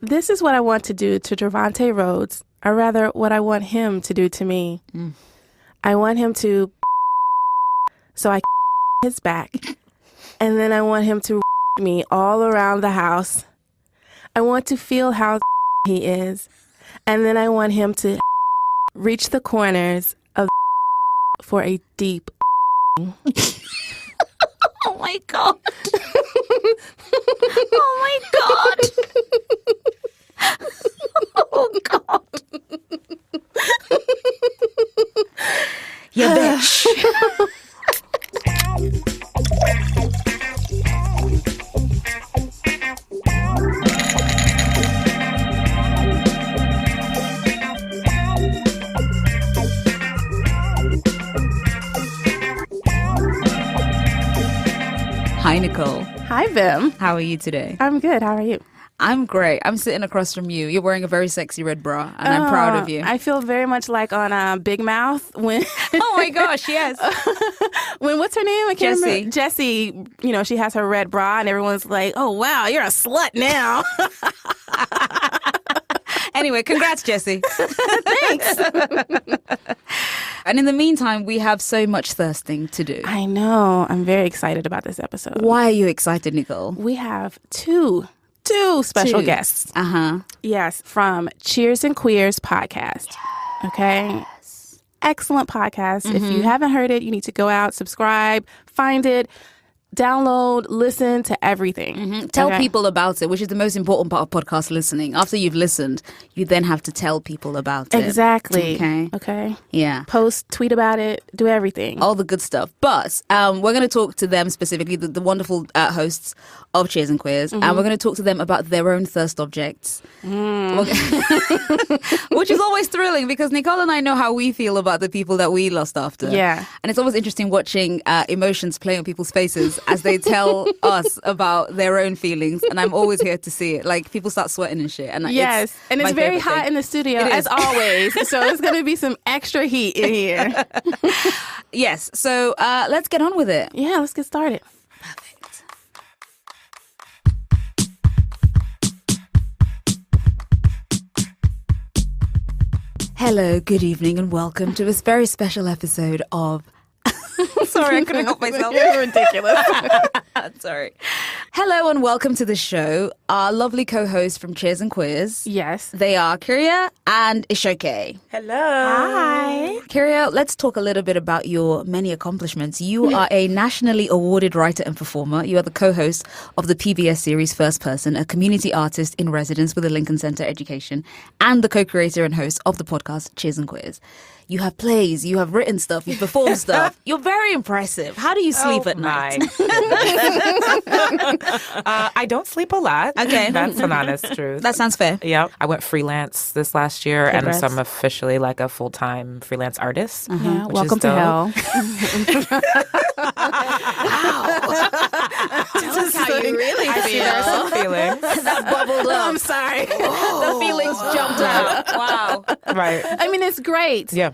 This is what I want to do to Trevante Rhodes, or rather what I want him to do to me. I want him to so I his back. And then I want him to me all around the house. I want to feel how he is. And then I want him to reach the corners of for a deep Oh my God. Oh my God. Oh God. You bitch. Hi, Nicole. Hi, Vim. How are you today? I'm good. How are you? I'm great. I'm sitting across from you. You're wearing a very sexy red bra, and I'm proud of you. I feel very much like on Big Mouth when. Oh my gosh, yes. When what's her name? I can't Jessie. remember. Jessie. You know, she has her red bra, and everyone's like, "Oh wow, you're a slut now." Anyway, congrats, Jessie. Thanks. And in the meantime, we have so much thirsting to do. I know. I'm very excited about this episode. Why are you excited, Nicole? We have two special guests. Uh-huh. Yes, from Cheers and Queers podcast. Okay. Excellent podcast. If you haven't heard it, you need to go out, subscribe, find it, download, listen to everything. Tell Okay? people about it, which is the most important part of podcast listening. After you've listened, you then have to tell people about it. Exactly. Okay. Yeah. Post, tweet about it, do everything. All the good stuff. But we're going to talk to them specifically, the wonderful hosts of Cheers and Queers, and we're going to talk to them about their own thirst objects. Which is always thrilling because Nicole and I know how we feel about the people that we lust after. Yeah. And it's always interesting watching emotions play on people's faces as they tell us about their own feelings. And I'm always here to see it. Like, people start sweating and shit. And Yes, and it's my very favorite hot thing. in the studio, It as is. always. So it's going to be some extra heat in here. Yes. So let's get on with it. Yeah, let's get started. Perfect. Hello, good evening, and welcome to this very special episode of... Sorry, I couldn't help myself. You're ridiculous. Sorry. Hello and welcome to the show. Our lovely co-hosts from Cheers and Queers. Yes. They are Kyria and Ishoke. Hello. Hi. Kyria, let's talk a little bit about your many accomplishments. You are a nationally awarded writer and performer. You are the co-host of the PBS series First Person, a community artist in residence with the Lincoln Center Education, and the co-creator and host of the podcast Cheers and Queers. You have plays, you have written stuff, you perform stuff. You're very impressive. How do you sleep at night? I don't sleep a lot. Okay. That's an honest truth. That sounds fair. Yep. I went freelance this last year, and so I'm Congrats. officially like a full-time freelance artist. Yeah, which welcome is to dope. hell. Tell us how you really I see there's some feelings. That bubbled up. I'm sorry. The feelings jumped out. Wow. Right. I mean, it's great. Yeah.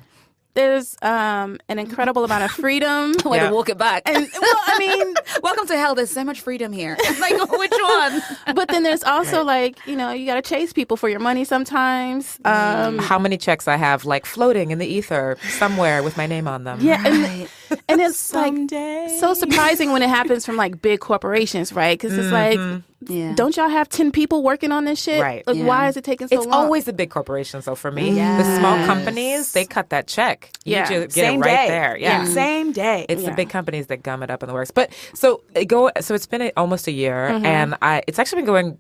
There's an incredible amount of freedom. Way Yeah. to walk it back. And, well, I mean, Welcome to hell. There's so much freedom here. Like, which one? but then there's also like, you know, you got to chase people for your money sometimes. How many checks I have like floating in the ether somewhere with my name on them. Yeah, and it's Someday. like so surprising when it happens from like big corporations, right? Because it's like, Yeah. don't y'all have 10 people working on this shit? Right. Like, Yeah. why is it taking so It's long? always the big corporations, though, for me. The small companies, they cut that check. Yeah. You just get Same it right day. there. Yeah. Same day. It's Yeah. the big companies that gum it up in the works. But so it's been almost a year, and it's actually been going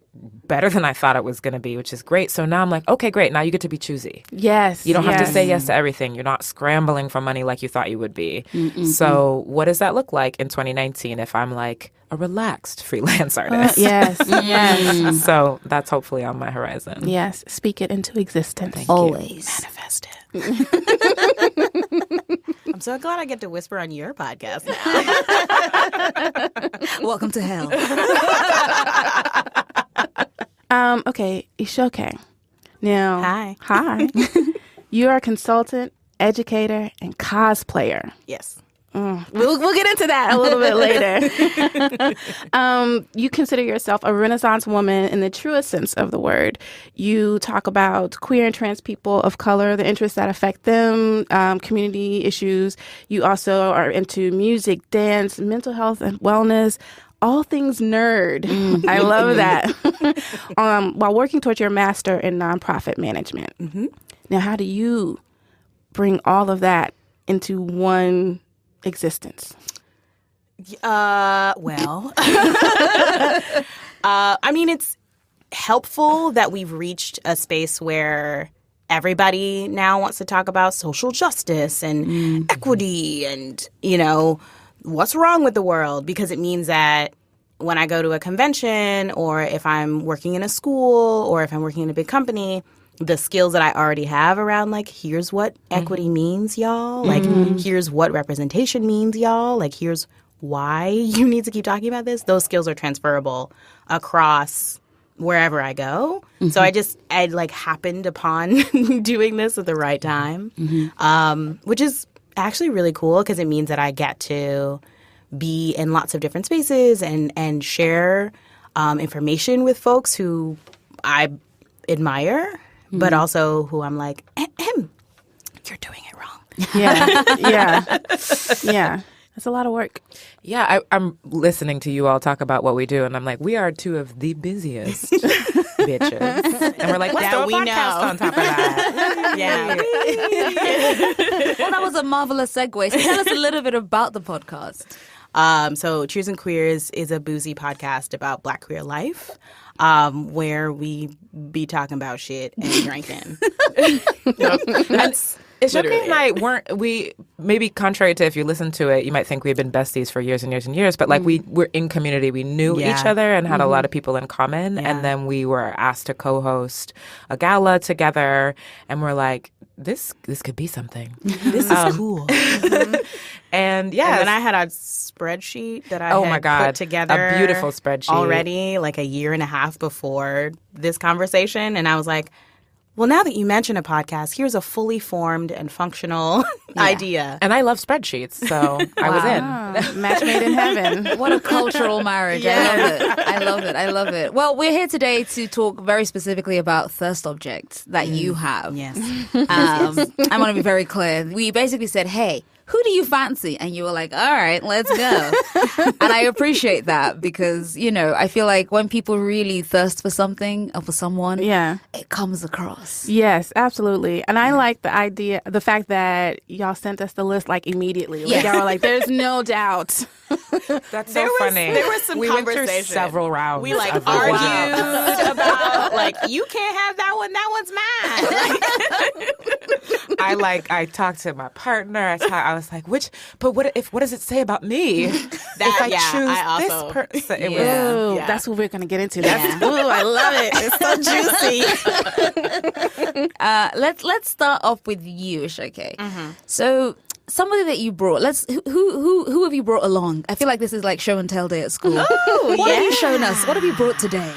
better than I thought it was going to be, which is great. So now I'm like, okay, great. Now you get to be choosy. Yes. You don't have to yes. say yes to everything. You're not scrambling for money like you thought you would be. So what does that look like in 2019 if I'm like a relaxed freelance artist? Yes. Yes. So that's hopefully on my horizon. Yes. Speak it into existence. Always. Manifest it. I'm so glad I get to whisper on your podcast now. Welcome to hell. Okay, Ishoke. Now, Hi. You are a consultant, educator, and cosplayer. Yes. We'll get into that a little bit later. You consider yourself a Renaissance woman in the truest sense of the word. You talk about queer and trans people of color, the interests that affect them, community issues. You also are into music, dance, mental health, and wellness. All things nerd. I love that. While working towards your master in nonprofit management. Now, how do you bring all of that into one existence? Well, I mean, it's helpful that we've reached a space where everybody now wants to talk about social justice and equity and, what's wrong with the world, because it means that when I go to a convention or if I'm working in a school or if I'm working in a big company, the skills that I already have around, like, here's what equity means, y'all. Like, here's what representation means, y'all. Like, here's why you need to keep talking about this. Those skills are transferable across wherever I go. So I happened upon doing this at the right time, which is actually really cool because it means that I get to be in lots of different spaces and share information with folks who I admire, but also who I'm like, you're doing it wrong. Yeah. That's a lot of work. Yeah, I'm listening to you all talk about what we do, and I'm like, we are two of the busiest bitches. And we're like, let's do a podcast on top of that. Yeah. Well, that was a marvelous segue. So tell us a little bit about the podcast. So Cheers and Queers is a boozy podcast about Black queer life, where we be talking about shit and drinking. Ishoki and I we maybe contrary to if you listen to it, you might think we've been besties for years and years and years, but like we were in community. We knew each other and had a lot of people in common. Yeah. And then we were asked to co-host a gala together, and we're like, this could be something. This is cool. And yeah. And then I had a spreadsheet that I put together. A beautiful spreadsheet. Already, like a year and a half before this conversation. And I was like, well, now that you mention a podcast, here's a fully formed and functional idea. And I love spreadsheets, so I was in. Match made in heaven. What a cultural marriage. I love it. Well, we're here today to talk very specifically about thirst objects that you have. Yes. I want to be very clear. We basically said, hey, who do you fancy? And you were like, all right, let's go. And I appreciate that because, I feel like when people really thirst for something or for someone, it comes across. Yes, absolutely. And I like the fact that y'all sent us the list like immediately. Like, y'all were like, there's no doubt. That's so funny. There was some conversation. Went through several rounds. We argued about you can't have that one. That one's mine. I talked to my partner. I was like, what does it say about me? If I choose this person, that's what we're gonna get into. I love it. It's so juicy. Let's start off with you, Ishoki. So somebody that you brought. Who have you brought along? I feel like this is like show and tell day at school. What have you shown us? What have you brought today?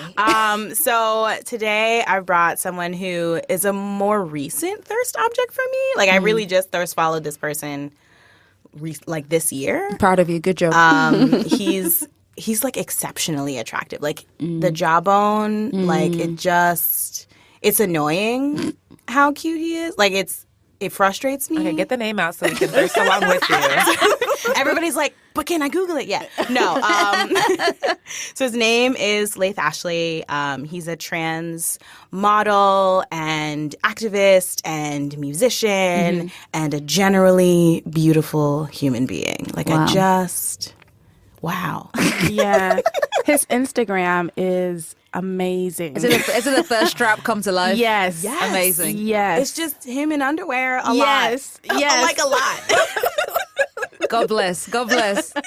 So today I brought someone who is a more recent thirst object for me. Like I really just thirst followed this person like this year. Proud of you. Good job. He's like exceptionally attractive. Like the jawbone, like it's annoying how cute he is. Like it frustrates me. Okay, get the name out so we can thirst along with you. Everybody's like, but can I Google it yet? No. So his name is Laith Ashley. He's a trans model and activist and musician and a generally beautiful human being. Like wow. Yeah. His Instagram is amazing. Is it a thirst trap come to life? Yes. Amazing. Yes. It's just him in underwear a lot. Yes. Like a lot. God bless.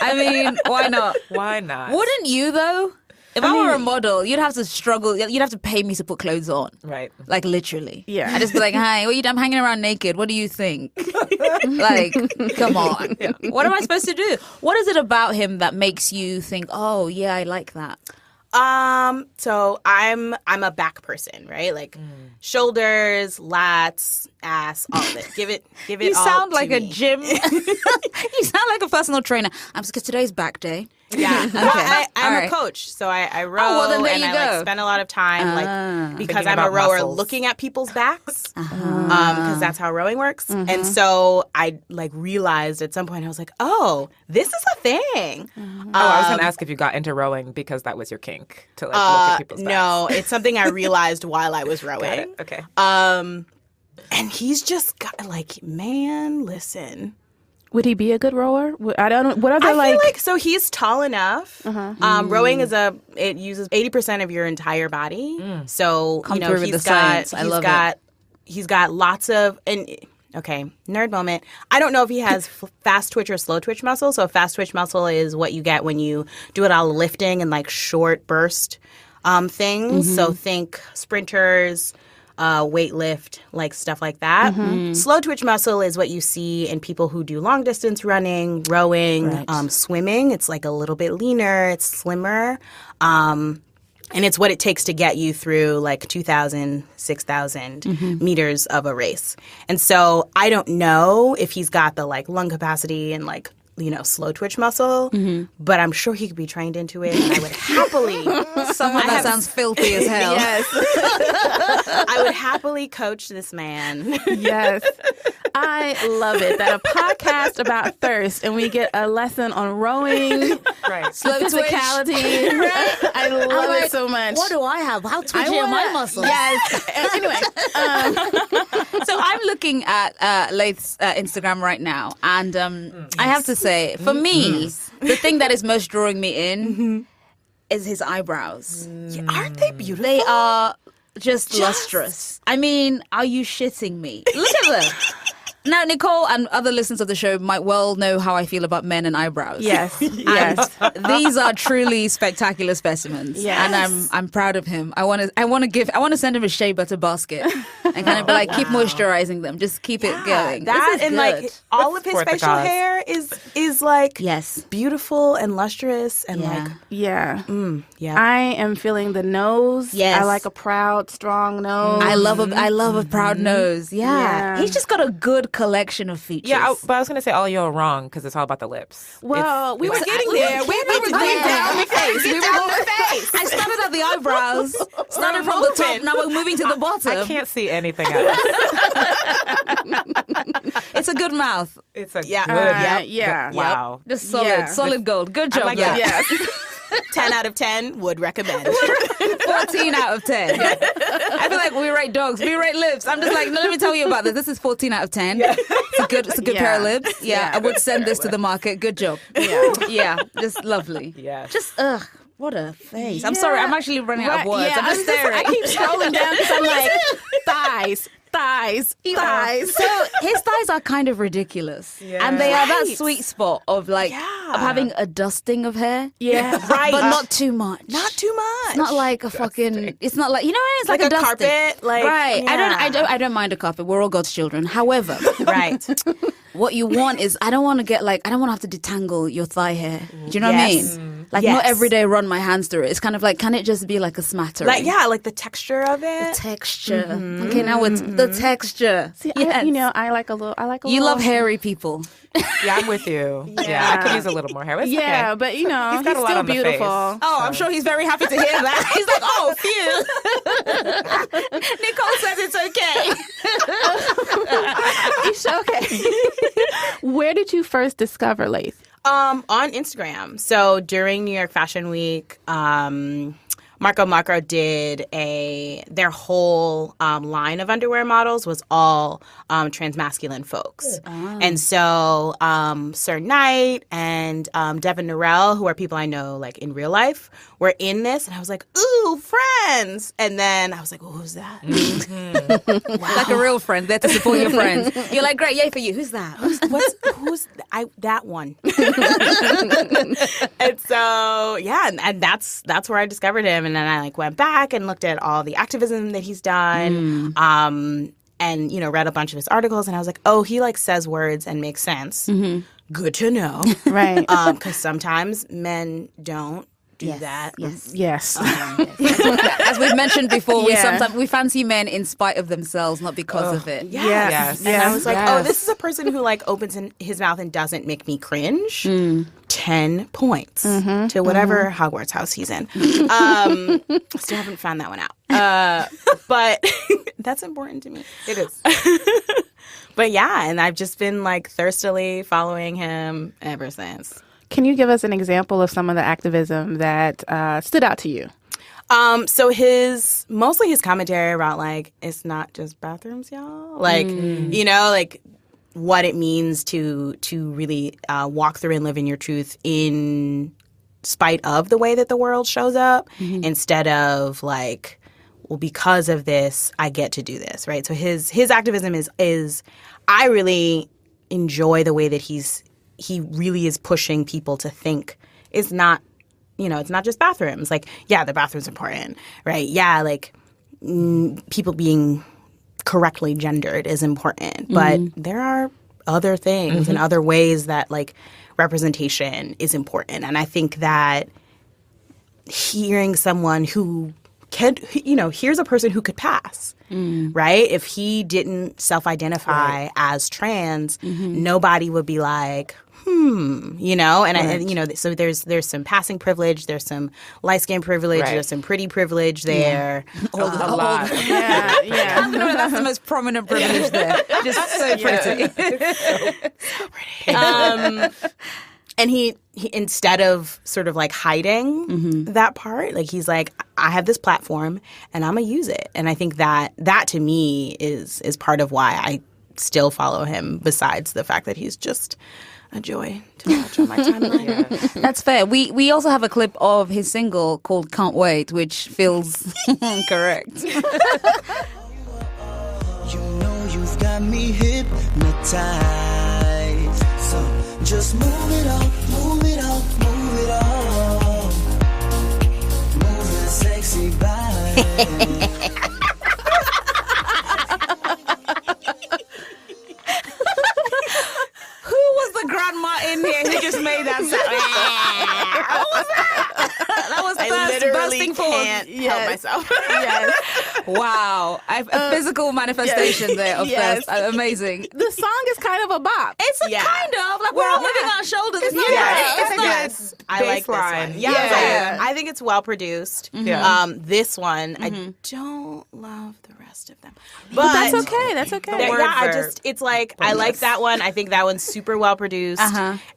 I mean, why not? Why not? Wouldn't you though? If I were a model, you'd have to struggle. You'd have to pay me to put clothes on. Right. Like literally. Yeah. I'd just be like, hi, I'm hanging around naked. What do you think? Like, come on. What am I supposed to do? What is it about him that makes you think, oh, yeah, I like that? So I'm a back person, right? Like shoulders, lats, ass, all of it. Give it You all sound to like a me. gym. You sound like a personal trainer. Because today's back day. Yeah. Okay. Well, I'm All a right. coach, so I row well, then there and you I go. like spend a lot of time like because Thinking I'm a about rower muscles. looking at people's backs. Because that's how rowing works. And so I like realized at some point I was like, oh, this is a thing. I was going to ask if you got into rowing because that was your kink to like look at people's backs. No, it's something I realized while I was rowing. Got it. Okay. And he's just got like, man, listen. Would he be a good rower? I don't know. What are I the feel like? like so he's tall enough. Rowing is it uses 80% of your entire body. So Come you know through with the science. I love it. He's got lots of okay, nerd moment. I don't know if he has fast twitch or slow twitch muscle. So fast twitch muscle is what you get when you do it all lifting and like short burst things. So think sprinters, weightlift, like stuff like that. Slow twitch muscle is what you see in people who do long distance running, rowing, swimming. It's like a little bit leaner, it's slimmer. And it's what it takes to get you through like 2,000, 6,000 meters of a race. And so I don't know if he's got the like lung capacity and like, you know, slow twitch muscle, but I'm sure he could be trained into it. And I would happily. Someone that sounds filthy as hell. Yes, I would happily coach this man. yes. I love it that a podcast about thirst and we get a lesson on rowing, Right. Slow twitch. physicality. I love like, it so much. What do I have? How twitchy are my muscles? Yes. Anyway, So I'm looking at Laith's Instagram right now, and I have to say, for me, the thing that is most drawing me in is his eyebrows. Aren't they beautiful? They are just lustrous. I mean, are you shitting me? Look at them. Now, Nicole and other listeners of the show might well know how I feel about men and eyebrows. yes, yes. These are truly spectacular specimens, Yes. and I'm proud of him. I want to send him a shea butter basket and kind of be like, keep moisturizing them, just keep it going. That This is and good. like all of his Worth the facial cause. hair is like Yes. beautiful and lustrous and like Yeah. yeah. I am feeling the nose. Yes. I like a proud, strong nose. I love a proud nose. Yeah. He's just got a good collection of features. Yeah, but I was going to say all you're wrong because it's all about the lips. Well, we were it's- getting there. We were getting down the face. We were I started at the eyebrows, started from the top, now we're moving to the bottom. I can't see anything else. It's a good mouth. It's a Yeah. good. yeah. Wow. Just solid, Yeah. solid gold. Good job, like Laith. that. Yes. 10 out of 10 would recommend. 14 out of 10. I feel like we rate dogs, we rate lips. I'm just like, no, let me tell you about this. This is 14 out of 10. It's a good pair of Yeah. lips. Yeah, I would send this to the market. Good job. Yeah, just lovely. Yeah. Just, what a face. I'm sorry, I'm actually running out of Right, words. yeah, I'm just staring. I keep scrolling down because I'm like, thighs. So his thighs are kind of ridiculous, and they are that Right. sweet spot of like of having a dusting of hair, Yeah. Right. but not too much. Not too much. It's not like a fucking. It's not like, you know, it's like, Like a dusting. carpet, like, right. yeah. I don't mind a carpet. We're all God's children. However, right. what you want is I don't want to have to detangle your thigh hair. Do you know what I Yes. mean? Like Yes. not every day run my hands through it. It's kind of like, can it just be like a smattering? Like yeah, like the texture of it. Texture. Okay, now it's the texture. See, Yes. I like a little. You love hairy people. Yeah, I'm with you. Yeah, I could use a little more hair. It's Yeah, okay. but you know, He's got a lot still on the face. beautiful. Oh, I'm sure he's very happy to hear that. He's like, oh, phew. Nicole says it's okay. It's okay. Where did you first discover Laith? On Instagram. So during New York Fashion Week, Marco did their whole line of underwear models was all transmasculine folks. And so Sir Knight and Devin Norell, who are people I know like in real life, were in this. And I was like, ooh, friends. And then I was like, well, who's that? Like a real friend, there to support your friends. You're like, great, yay for you. Who's that? That one? And so yeah, and that's where I discovered him. And then I like went back and looked at all the activism that he's done, and you know read a bunch of his articles. And I was like, oh, he like says words and makes sense. Good to know, Right. because sometimes men don't do that. Yes. As we've mentioned before, Yeah. we fancy men in spite of themselves, not because of it. Yes. And I was like, Yes. this is a person who like opens his mouth and doesn't make me cringe. 10 points to whatever Hogwarts house he's in. Still haven't found that one out. But that's important to me. It is. But yeah, and I've just been like thirstily following him ever since. Can you give us an example of some of the activism that stood out to you? So mostly his commentary about like, it's not just bathrooms, y'all. Like, you know, like what it means to really walk through and live in your truth in spite of the way that the world shows up, instead of like, well, because of this, I get to do this, right? So his activism is I really enjoy the way that he really is pushing people to think it's not, you know, it's not just bathrooms. Like, yeah, the bathroom's important, right? Yeah, like people being correctly gendered is important, but there are other things and other ways that like representation is important. And I think that hearing someone who can, you know, here's a person who could pass, right? If he didn't self-identify as trans, nobody would be like, you know, and you know, so there's some passing privilege, there's some light skin privilege, there's some pretty privilege there, A lot. Yeah. That's the most prominent privilege there. Just so pretty. and he instead of sort of like hiding that part, like he's like, I have this platform and I'm gonna use it, and I think that to me is part of why I still follow him. Besides the fact that he's just a joy to watch on my timeline. That's fair. We also have a clip of his single called Can't Wait, which feels correct. You know you've got me hypnotized. So just move it on, move it on, move it on. Move that sexy body. Who was the grandma in here who just made that sound? What was that? That was I first literally bursting forth. can't help myself. Wow. A physical manifestation there of Yes. thirst. Amazing. The song is kind of a bop. It's a Yeah. kind of like we're all moving our shoulders. It's not Yes, I like this baseline. one. Yeah, I think it's well produced. Yeah. This one, I don't love the rest of them, But that's okay. That's okay. Yeah, words I are just it's like I like that one. I think that one's super well produced,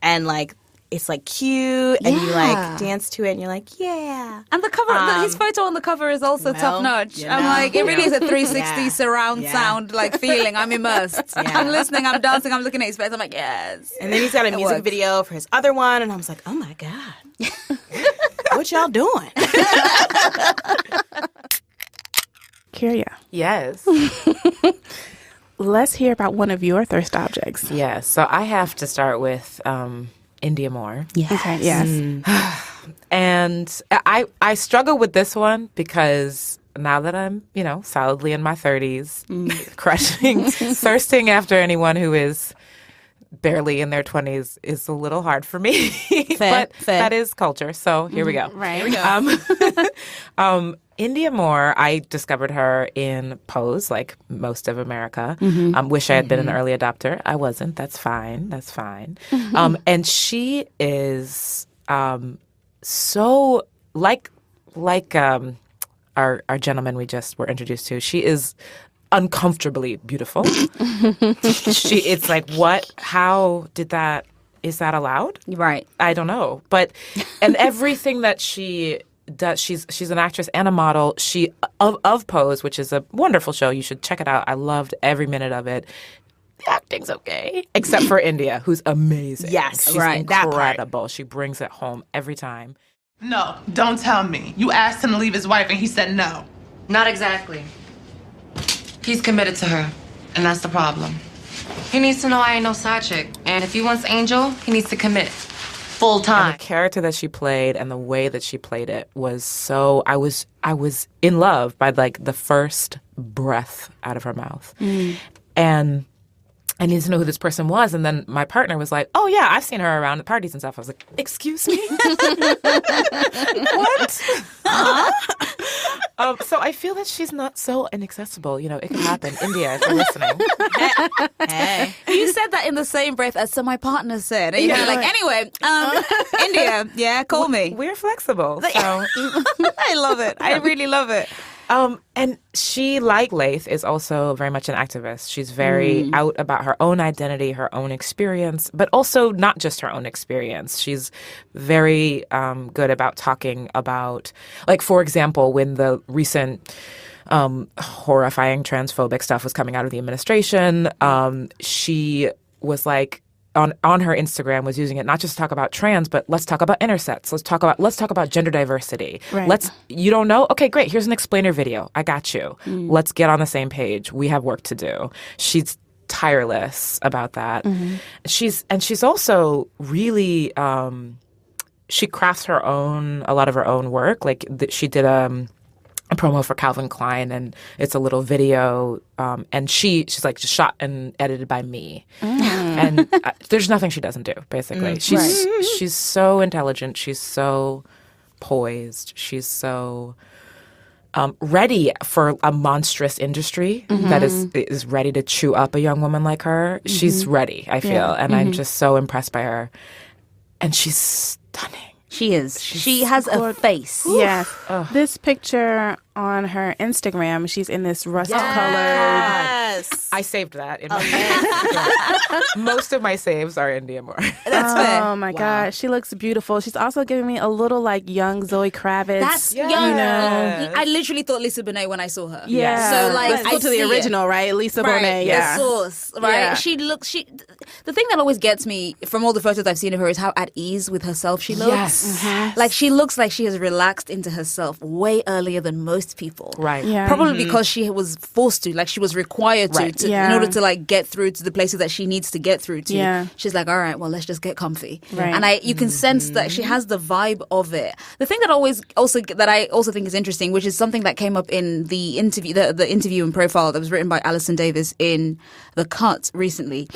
and like it's like cute, and you like dance to it, and you're like, yeah. And the cover, his photo on the cover is also well, top notch. you I'm know. like, it really is a 360 Yeah. surround Yeah. sound like feeling. I'm immersed. I'm listening. I'm dancing. I'm looking at his face. I'm like, yes. And then he's got a music works. video for his other one, and I was like, oh my god, what y'all doing? Kyria, Yes. let's hear about one of your thirst objects. Yes. So I have to start with India Moore. Okay. Yes. And I struggle with this one because now that I'm, you know, solidly in my 30s, thirsting after anyone who is barely in their 20s is a little hard for me. Fair. But that is culture. So here we go. Right. India Moore, I discovered her in Pose, like most of America. Wish I had been an early adopter. I wasn't. That's fine. That's fine. And she is so like our gentleman we just were introduced to. She is uncomfortably beautiful. It's like, what? How did that? Is that allowed? Right. I don't know. But and everything that she does, she's an actress and a model. She of Pose, which is a wonderful show. You should check it out. I loved every minute of it. The acting's okay, except for India, who's amazing. Yes, she's right, that part. incredible. She brings it home every time. No, don't tell me. You asked him to leave his wife and he said no. Not exactly. He's committed to her, and that's the problem. He needs to know I ain't no side chick, and if he wants Angel, he needs to commit. Full And time. the character that she played and the way that she played it was so I was in love by like the first breath out of her mouth. And I needed to know who this person was. And then my partner was like, oh, yeah, I've seen her around at parties and stuff. I was like, excuse me? What? So I feel that she's not so inaccessible. You know, it could happen. India, if you're listening. Hey. You said that in the same breath as so my partner said. And you're like, anyway, India, yeah, call me. We're flexible. So. I love it. I really love it. And she, like Laith, is also very much an activist. She's very out about her own identity, her own experience, but also not just her own experience. She's very good about talking about, like, for example, when the recent horrifying transphobic stuff was coming out of the administration, she was like, on her Instagram was using it not just to talk about trans, but let's talk about intersex. Let's talk about gender diversity. Right. You don't know? Okay, great. Here's an explainer video. I got you. Let's get on the same page. We have work to do. She's tireless about that. She's also really she crafts a lot of her own work. Like she did a promo for Calvin Klein, and it's a little video, and she's like just shot and edited by me, and there's nothing she doesn't do. Basically, she's so intelligent, she's so poised, she's so ready for a monstrous industry that is ready to chew up a young woman like her. She's ready, I feel, and I'm just so impressed by her, and she's stunning. She is. She has a face. Yes. This picture on her Instagram, she's in this rust-colored. Yes. I saved that. In my Most of my saves are India Moore. That's fair. Oh my God, she looks beautiful. She's also giving me a little like young Zoe Kravitz. That's Yes. young. Yes. I literally thought Lisa Bonet when I saw her. Yeah. So like, let's go to the original, right? Lisa Bonet. Yeah. The source, right? Yeah. The thing that always gets me from all the photos I've seen of her is how at ease with herself she looks. Yes. Like she looks like she has relaxed into herself way earlier than most people. Right. Yeah. Probably because she was forced to, like she was required to, Right. in order to like get through to the places that she needs to get through to. Yeah. She's like, all right, well, let's just get comfy. Right. And you can sense that she has the vibe of it. The thing that I also think is interesting, which is something that came up in the interview, the interview and profile that was written by Alison Davis in The Cut recently,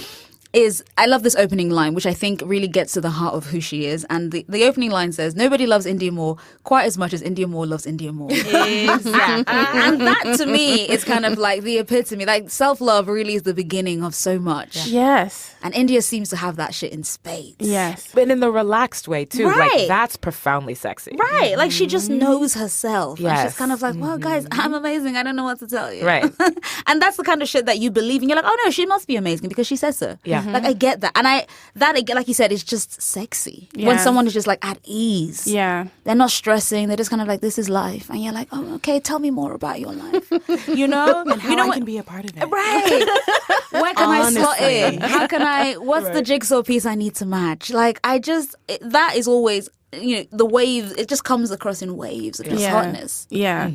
is I love this opening line, which I think really gets to the heart of who she is. And the opening line says, nobody loves India Moore quite as much as India Moore loves India Moore. Exactly. And that to me is kind of like the epitome. Like self-love really is the beginning of so much. Yes. And India seems to have that shit in spades. Yes. But in the relaxed way, too. Right. Like, that's profoundly sexy. Right. Like she just knows herself. And Yes. she's kind of like, well, guys, I'm amazing. I don't know what to tell you. Right. And that's the kind of shit that you believe in. You're like, oh no, she must be amazing because she says so. Yeah. Like I get that. And like you said, is just sexy. When Yeah. someone is just like at ease. Yeah. They're not stressing. They're just kind of like, this is life. And you're like, oh, okay, tell me more about your life. You know? And how I can be a part of it. Right. Where can I slot Honestly. in? How can what's the jigsaw piece I need to match? Like, that is always, the wave, it just comes across in waves of just hotness. Yeah.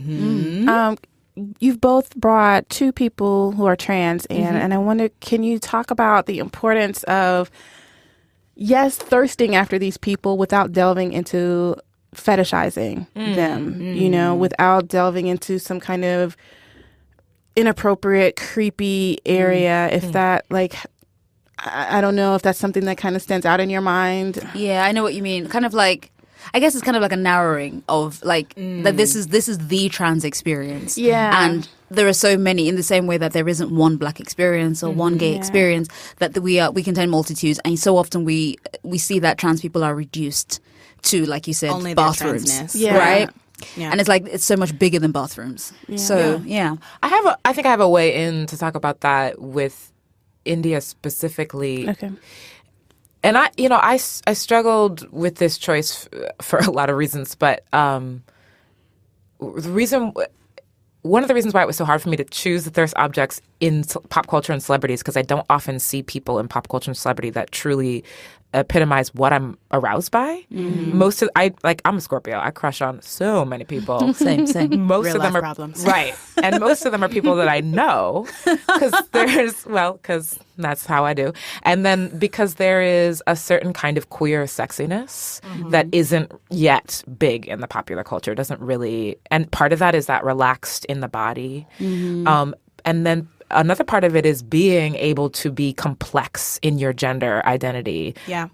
You've both brought two people who are trans in, and I wonder, can you talk about the importance of, yes, thirsting after these people without delving into fetishizing them, without delving into some kind of inappropriate, creepy area, if that, like, I don't know if that's something that kind of stands out in your mind. Yeah, I know what you mean. Kind of like, I guess it's kind of like a narrowing of like that this is the trans experience. Yeah. And there are so many, in the same way that there isn't one black experience or one gay experience, that we contain multitudes, and so often we see that trans people are reduced to, like you said, Only their bathrooms. transness. Yeah. Right? Yeah. And it's like it's so much bigger than bathrooms. So yeah. I think I have a way in to talk about that with India specifically. Okay. And I struggled with this choice for a lot of reasons, but one of the reasons why it was so hard for me to choose the thirst objects in pop culture and celebrities, because I don't often see people in pop culture and celebrity that truly epitomize what I'm aroused by. I'm a Scorpio. I crush on so many people. Same. Most Real of them life are problems. right, and most of them are people that I know because that's how I do, and then because there is a certain kind of queer sexiness that isn't yet big in the popular culture. It doesn't really, and part of that is that relaxed in the body, and then another part of it is being able to be complex in your gender identity. Yeah.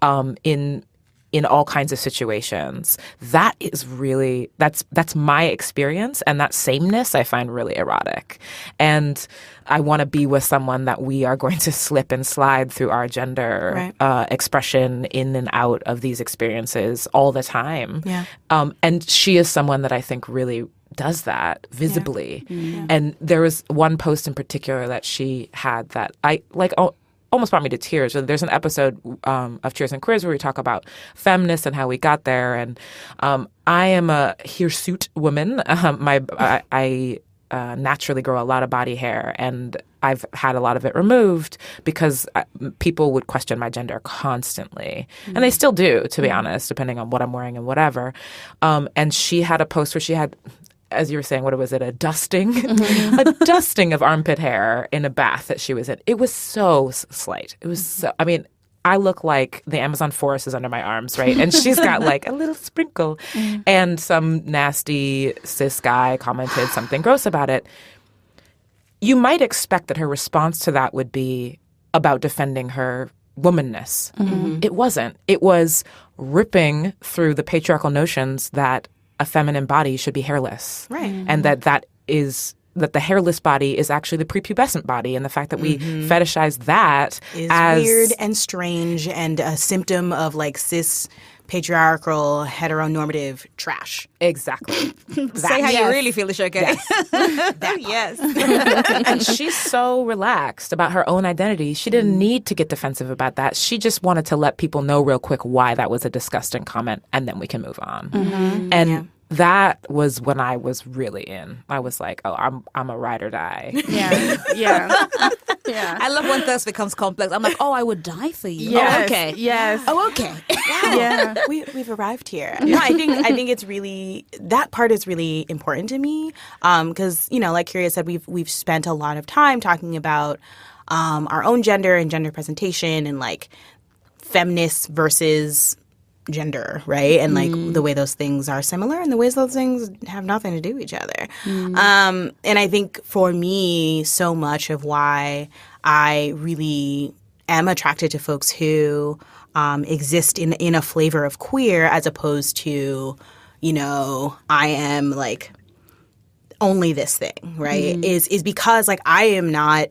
In all kinds of situations. That is really, that's my experience, and that sameness I find really erotic. And I want to be with someone that we are going to slip and slide through our gender expression in and out of these experiences all the time. Yeah. And she is someone that I think really does that visibly. And there was one post in particular that she had that I like almost brought me to tears. There's an episode of Cheers and Queers where we talk about feminists and how we got there. And I am a hirsute woman. I naturally grow a lot of body hair, and I've had a lot of it removed because people would question my gender constantly. And they still do, to be honest, depending on what I'm wearing and whatever. And she had a post where she had, as you were saying, what was it, a dusting? A dusting of armpit hair in a bath that she was in. It was so slight. It was so, I mean, I look like the Amazon forest is under my arms, right? And she's got like a little sprinkle. And some nasty cis guy commented something gross about it. You might expect that her response to that would be about defending her womanness. It wasn't. It was ripping through the patriarchal notions that a feminine body should be hairless. Right. And that the hairless body is actually the prepubescent body, and the fact that we fetishize that is as weird and strange and a symptom of like cis patriarchal heteronormative trash. Exactly. Say how you really feel, Ashoka. Yes. And she's so relaxed about her own identity. She didn't need to get defensive about that. She just wanted to let people know real quick why that was a disgusting comment, and then we can move on. And that was when I was really in. I was like, oh, I'm a ride or die. Yeah. I love when thirst becomes complex. I'm like, oh, I would die for you. Yes. Oh, okay. Yes. Oh, okay. Yeah. We've arrived here. No, I think it's really, that part is really important to me because, you know, like Kyria said, we've spent a lot of time talking about our own gender and gender presentation and like feminist versus gender, right? And like the way those things are similar and the ways those things have nothing to do with each other. And I think for me, so much of why I really am attracted to folks who exist in a flavor of queer as opposed to, you know, I am like only this thing, right? Is because like I am not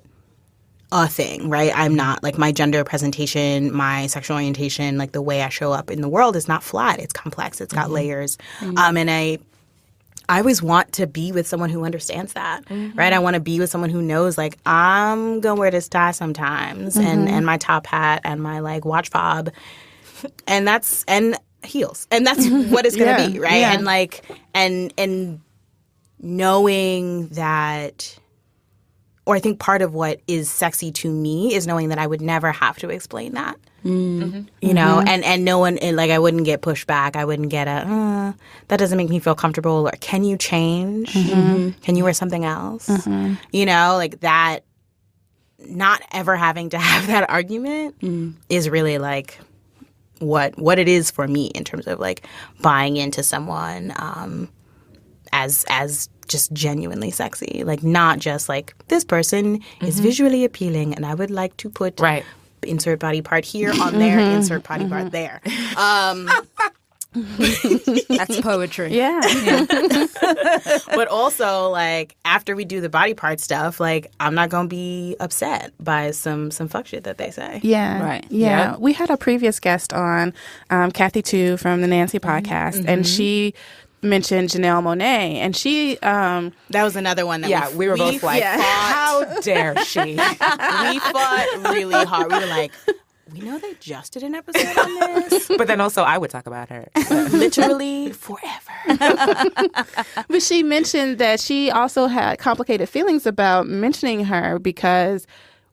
a thing, right? I'm not like my gender presentation, my sexual orientation, like the way I show up in the world is not flat. It's complex. It's got layers. And I always want to be with someone who understands that, right? I want to be with someone who knows like I'm going to wear this tie sometimes and my top hat and my like watch fob and heels. And that's what it's going to be, right? Yeah. And like, and knowing that, or I think part of what is sexy to me is knowing that I would never have to explain that. You know, and no one, like I wouldn't get pushed back. I wouldn't get that doesn't make me feel comfortable, or can you change? Can you wear something else? You know, like that, not ever having to have that argument is really like what it is for me in terms of like buying into someone as just genuinely sexy, like not just like this person is visually appealing and I would like to put insert body part here on there, insert body part there. That's poetry. Yeah. But also like after we do the body part stuff, like I'm not gonna be upset by some fuck shit that they say. Yeah. Right. Yeah. We had a previous guest on, Kathy Tu from the Nancy podcast, and she mentioned Janelle Monáe, and she that was another one that we were both like, how dare she? We fought really hard. We were like, we know they just did an episode on this, But then also I would talk about her. literally forever. But she mentioned that she also had complicated feelings about mentioning her because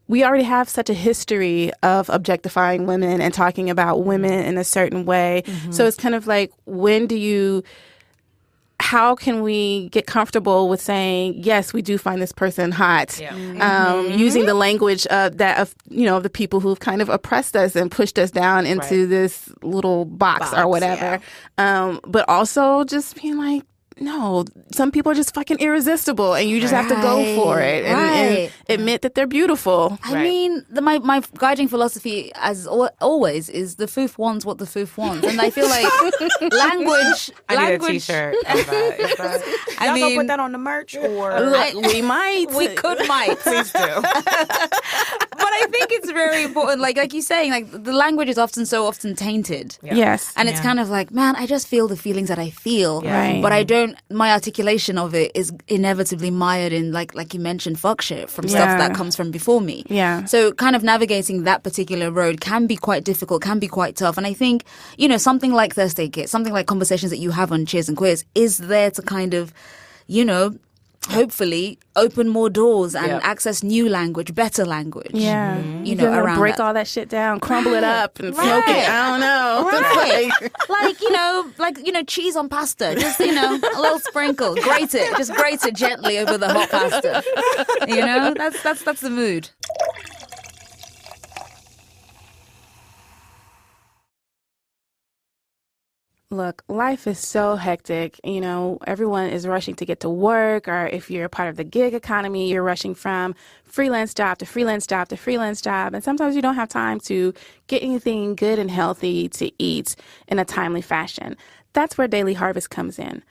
we already have such a history of objectifying women and talking about women in a certain way. So it's kind of like, how can we get comfortable with saying, yes, we do find this person hot, using the language of the people who've kind of oppressed us and pushed us down into this little box or whatever. But also just being like, no, some people are just fucking irresistible and you just have to go for it. And Right. admit that they're beautiful. I mean, my guiding philosophy, as always, is the foof wants what the foof wants, and I feel like language. I need a T-shirt of that. Is that Y'all gonna put that on the merch or? Look, we might. we might. please do. But I think it's very important. Like you're saying, like the language is so often tainted. Yes. And it's kind of like, man, I just feel the feelings that I feel, Right. but I don't. My articulation of it is inevitably mired in, like you mentioned, fuck shit from stuff that comes from before me. Yeah. So kind of navigating that particular road can be quite difficult, can be quite tough. And I think, something like Thursday Kit, something like conversations that you have on Cheers and Queers is there to kind of, hopefully open more doors and access new language, better language. Yeah. You know, You're gonna around break that. all that shit down, crumble it up, and smoke it. I don't know. Like cheese on pasta, just a little sprinkle, grate it gently over the hot pasta. That's the mood. Look, life is so hectic. Everyone is rushing to get to work, or if you're a part of the gig economy, you're rushing from freelance job to freelance job to freelance job. And sometimes you don't have time to get anything good and healthy to eat in a timely fashion. That's where Daily Harvest comes in.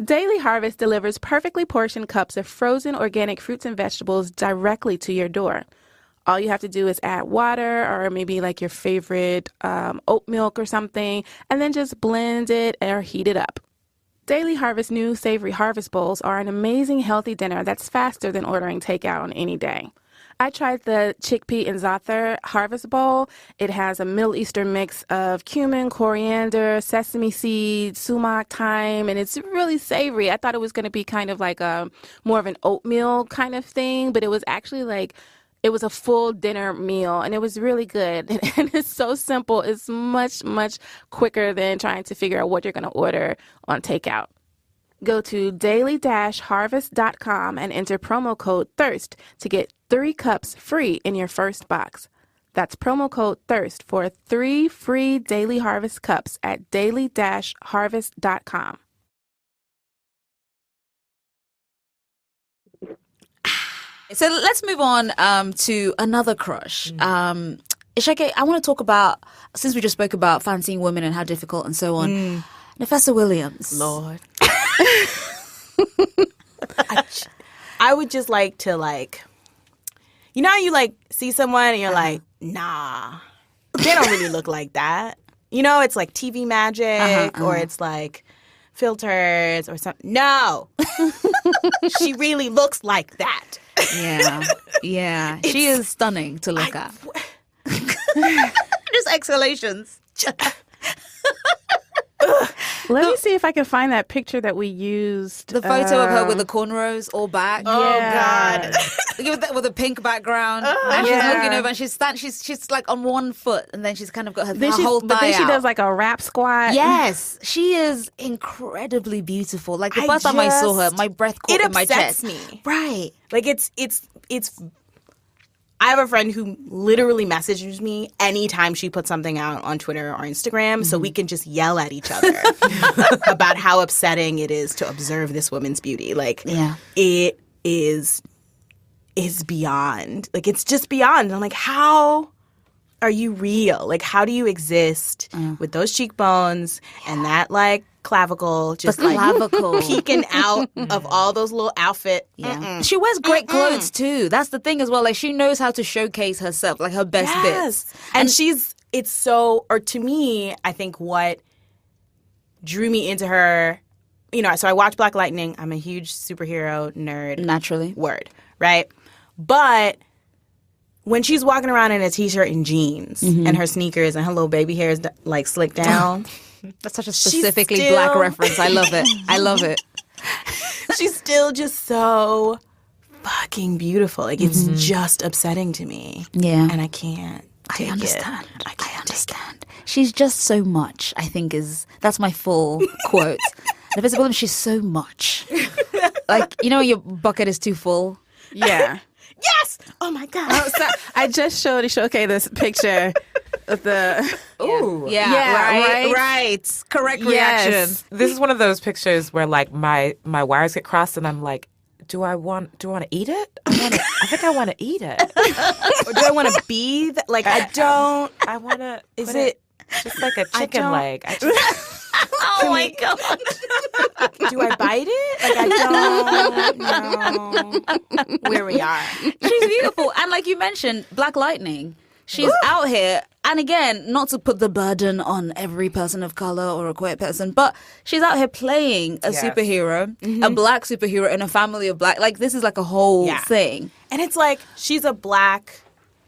Daily Harvest delivers perfectly portioned cups of frozen organic fruits and vegetables directly to your door. All you have to do is add water or maybe like your favorite oat milk or something, and then just blend it or heat it up. Daily Harvest new savory harvest bowls are an amazing healthy dinner that's faster than ordering takeout on any day. I tried the chickpea and za'atar harvest bowl. It has a Middle Eastern mix of cumin, coriander, sesame seeds, sumac, thyme, and it's really savory. I thought it was going to be kind of like more of an oatmeal kind of thing, but it was actually it was a full dinner meal, and it was really good. And it's so simple. It's much, much quicker than trying to figure out what you're going to order on takeout. Go to daily-harvest.com and enter promo code THIRST to get 3 cups free in your first box. That's promo code THIRST for 3 free Daily Harvest cups at daily-harvest.com. So let's move on to another crush. Ishake, I want to talk about, since we just spoke about fancying women and how difficult and so on, Nafessa Williams. Lord. I would just like to how you see someone and you're like, nah, they don't really look like that. It's like TV magic or it's like filters or something. No, she really looks like that. Yeah. She is stunning to look at. Just exhalations. Let me see if I can find that picture that we used. The photo of her with the cornrows all back. Oh God. with a pink background. And she's looking over and she's like on one foot and then she's kind of got her whole thigh But then she out. does like a rap squat. Yes, she is incredibly beautiful. Like the first time I saw her, my breath caught in my chest. It upsets me. Right. Like it's I have a friend who literally messages me anytime she puts something out on Twitter or Instagram so we can just yell at each other about how upsetting it is to observe this woman's beauty. It is beyond. It's just beyond. I'm like, how are you real? How do you exist with those cheekbones and that clavicle just clavicle peeking out of all those little outfits? Yeah. She wears great clothes too. That's the thing as well. She knows how to showcase herself, her best bits. And to me, I think what drew me into her, so I watched Black Lightning. I'm a huge superhero nerd. Naturally. Word, right? But when she's walking around in a t-shirt and jeans and her sneakers and her little baby hair is slicked down. That's such a specifically black reference. I love it. I love it. She's still just so fucking beautiful. It's just upsetting to me. Yeah. And I can't take I understand. it. I understand. She's just so much, I think that's my full quote. Nafessa Williams, she's so much. Your bucket is too full. Yeah. Yes! Oh my God. I just showed Ishoke this picture of the... Ooh. Yeah, right. Correct reaction. Yes. This is one of those pictures where my wires get crossed and I'm like, do I want to eat it? I think I want to eat it. Or do I want to be like I don't? I want to. Is it just like a chicken don't- leg? Oh my god! Do I bite it? Like I don't know where we are. She's beautiful. And like you mentioned, Black Lightning. She's out here. And again, not to put the burden on every person of color or a queer person, but she's out here playing a superhero, a black superhero in a family of black. Like, this is like a whole thing. And it's like she's a black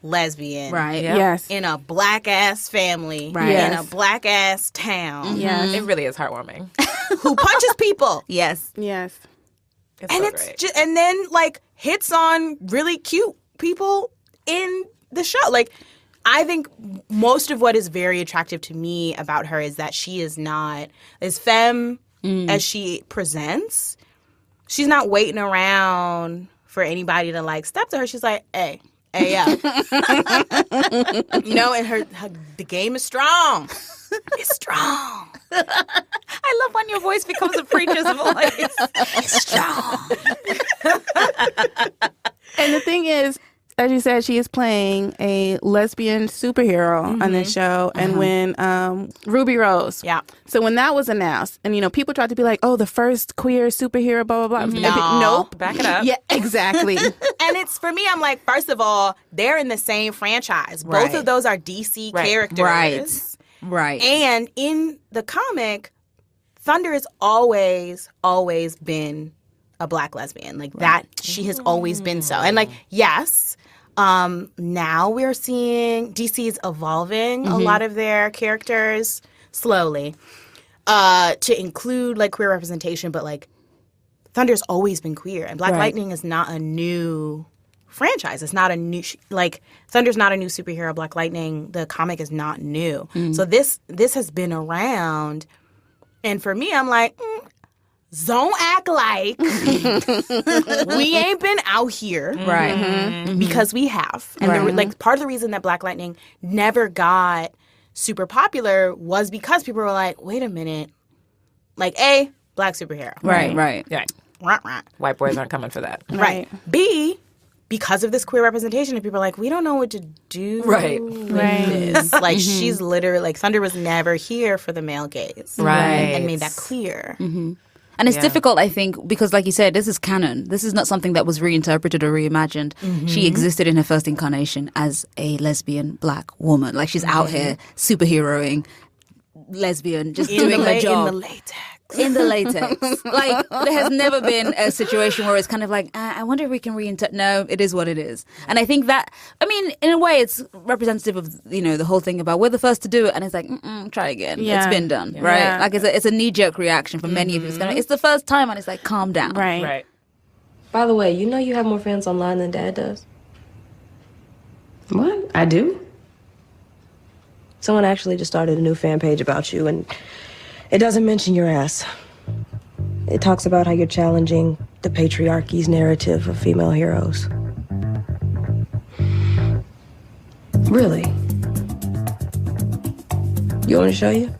lesbian. Right. Yes. In a black ass family. Right. In Yes. a black ass town. Yes. It really is heartwarming. Who punches people. Yes. Yes. It's And so it's great. just, and then like hits on really cute people in the show. Like, I think most of what is very attractive to me about her is that she is not as femme as she presents. She's not waiting around for anybody to like step to her. She's like, hey, yeah. You know, and her the game is strong. It's strong. I love when your voice becomes a preacher's voice. It's strong. And the thing is, as you said, she is playing a lesbian superhero on this show. And when Ruby Rose. Yeah. So when that was announced, and, you know, people tried to be like, oh, the first queer superhero, blah, blah, blah. No. Nope. Back it up. Yeah, exactly. And it's, for me, I'm like, first of all, they're in the same franchise. Both Right. of those are DC Right. characters. Right. And in the comic, Thunder has always been a black lesbian. Like that, she has always been so. And like, yes, now we're seeing DC's evolving a lot of their characters slowly to include like queer representation, but like Thunder's always been queer, and Black Lightning is not a new franchise. It's not a new like Thunder's not a new superhero. Black Lightning, the comic, is not new. So this has been around, and for me, I'm like, don't act like we ain't been out here, Right. because we have. And like part of the reason that Black Lightning never got super popular was because people were like, wait a minute, like A, black superhero, Right. Yeah. Rah, rah. White boys aren't coming for that. Right. B, because of this queer representation, and people are like, we don't know what to do. Right. with Right. this. Like, she's literally, like, Thunder was never here for the male gaze. Right. And made that clear. And it's difficult, I think, because like you said, this is canon. This is not something that was reinterpreted or reimagined. She existed in her first incarnation as a lesbian black woman. Like, she's out here superheroing, lesbian, just doing her job. In the latex. In the latex. Like, there has never been a situation where it's kind of like, I wonder if we can reinterpret. No, it is what it is. And I think that, I mean, in a way, it's representative of, you know, the whole thing about we're the first to do it. And it's like, try again. Yeah. It's been done, right? Yeah. Like, it's a knee-jerk reaction for many of you. It's, kind of, it's the first time, and it's like, calm down. Right. Right. By the way, you know you have more fans online than Dad does? What? I do? Someone actually just started a new fan page about you, and it doesn't mention your ass. It talks about how you're challenging the patriarchy's narrative of female heroes. Really? You want to show you?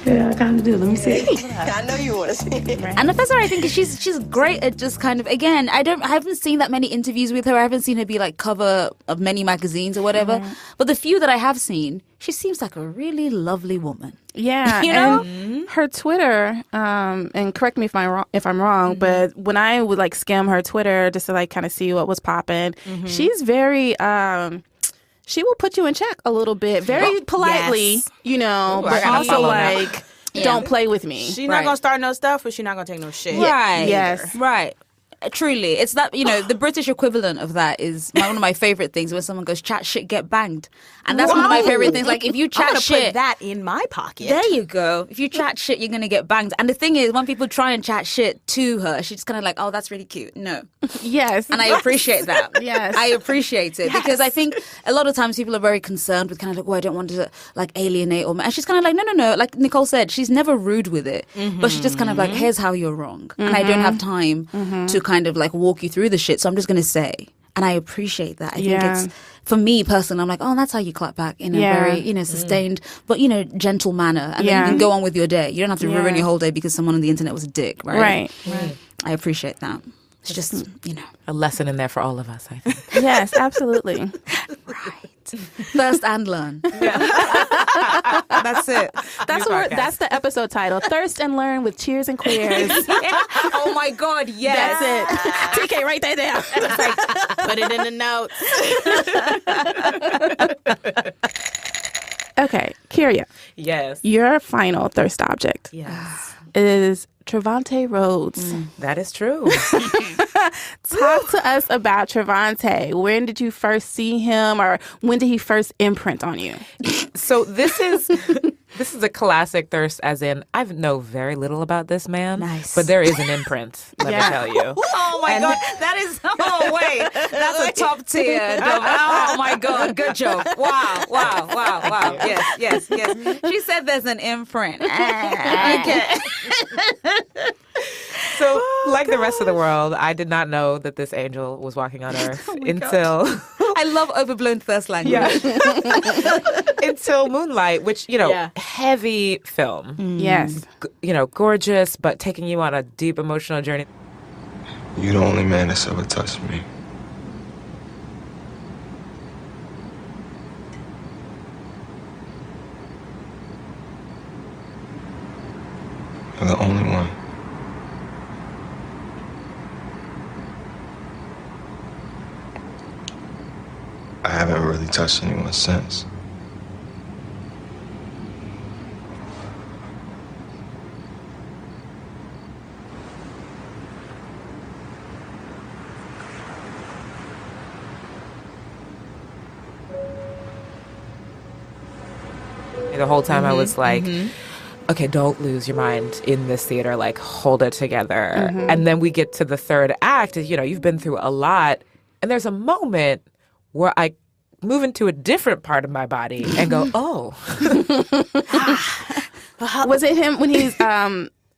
Yeah, I kind of do. Let me see. I know you want to see it. And Nafessa, I think she's great at just kind of, again, I haven't seen that many interviews with her. I haven't seen her be like cover of many magazines or whatever. But the few that I have seen, she seems like a really lovely woman. Yeah, You know? and her Twitter, and correct me if I'm wrong, but when I would like skim her Twitter just to like kind of see what was popping, she's very she will put you in check a little bit, very politely, yes. you know, Ooh, I but gotta also follow now. like, don't play with me. She's not Right. going to start no stuff, but she's not going to take no shit. Right. Yes. Right. Truly. It's that, you know, the British equivalent of that is one of my favorite things when someone goes, chat shit, get banged. And that's one of my favorite things. Like, if you I'm chat going to shit. put that in my pocket. There you go. If you chat shit, you're going to get banged. And the thing is, when people try and chat shit to her, she's kind of like, oh, that's really cute. No. Yes. And I appreciate that. Yes. I appreciate it because I think a lot of times people are very concerned with kind of like, oh, I don't want to like alienate or, and she's kind of like, no. Like Nicole said, she's never rude with it, but she's just kind of like, here's how you're wrong. And I don't have time to kind of like walk you through the shit. So I'm just going to say. And I appreciate that. I Yeah. think it's, for me personally, I'm like, oh, that's how you clap back in a Yeah. very, sustained, but, gentle manner. And then Yeah. you can go on with your day. You don't have to ruin Yeah. your whole day because someone on the internet was a dick, right? Right. I appreciate that. It's just, A lesson in there for all of us, I think. Yes, absolutely. thirst and learn. That's it. That's the episode title. Thirst and Learn with Cheers and Queers. Oh my God, yes. That's it. TK, write that down. Put it in the notes. Okay, Kyria, Yes. your final thirst object Yes. is Trevante Rhodes. That is true. Talk to us about Trevante. When did you first see him, or when did he first imprint on you? So this is a classic thirst, as in I know very little about this man. Nice. But there is an imprint, let me tell you. Oh my God, that is, oh wait, that's a top tier. Oh my God, good job. Wow. Yes. She said there's an imprint. Okay. So, like the rest of the world, I did not know that this angel was walking on earth until I love overblown thirst language. until Moonlight, which, heavy film. Yes. Gorgeous, but taking you on a deep emotional journey. You're the only man that's ever touched me. You're the only one. I haven't really touched anyone since. The whole time I was like, okay, don't lose your mind in this theater. Like, hold it together. And then we get to the third act. You've been through a lot. And there's a moment where I move into a different part of my body and go, oh. Was it him when he's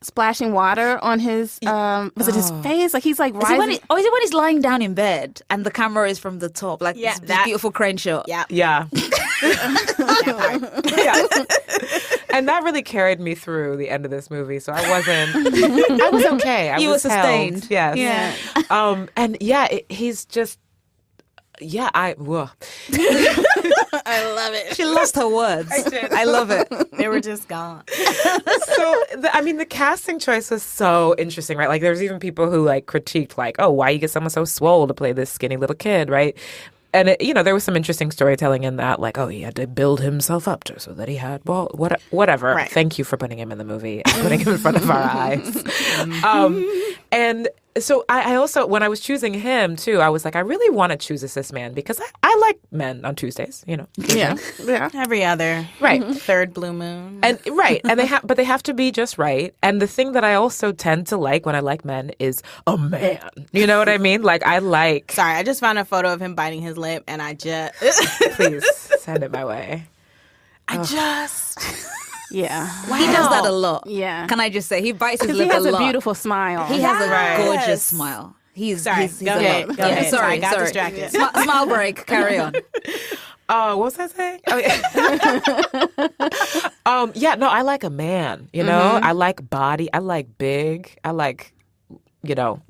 splashing water on his, was it his face? Like he's like Is rising. it when he's lying down in bed and the camera is from the top? Like this beautiful crane shot. Yeah. Yeah. And that really carried me through the end of this movie. So I was okay. I You was were sustained. held. Yes. Yeah. And he's just, whoa. I love it. She lost her words. I love it. They were just gone. So, the casting choice was so interesting, right? Like, there's even people who, critiqued, oh, why you get someone so swole to play this skinny little kid, right? And, there was some interesting storytelling in that, he had to build himself up so that he had, whatever. Right. Thank you for putting him in the movie and putting him in front of our eyes. And so I also, when I was choosing him, too, I was like, I really want to choose a cis man because I like men on Tuesdays, Yeah. Every other Right. third blue moon. And right, and but they have to be just right. And the thing that I also tend to like when I like men is a man. You know what I mean? Sorry, I just found a photo of him biting his lip, and I just Please send it my way. Yeah. He does that a lot. Yeah. Can I just say he bites his Because lip he has a a lot. beautiful smile. He has a Yes. gorgeous smile. He's Sorry, he's go a ahead, lot. go ahead. Sorry, I got sorry. distracted. Smile break. Carry on. Oh, what was I saying? Oh, yeah. No, I like a man, I like body. I like big. I like,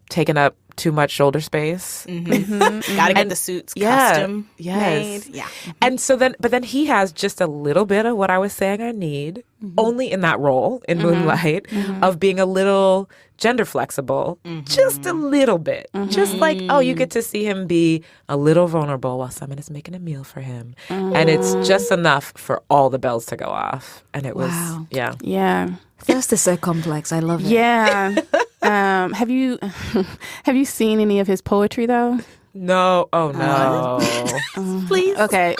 taking up too much shoulder space. Gotta get the suits custom made. Yeah. And so but then he has just a little bit of what I was saying I need, only in that role in Moonlight, of being a little gender flexible, just a little bit. Just you get to see him be a little vulnerable while someone is making a meal for him. And it's just enough for all the bells to go off. And it was, yeah. Yeah. Thirst is so complex. I love it. Yeah. Have you seen any of his poetry though? No. Oh, no. Please. Okay.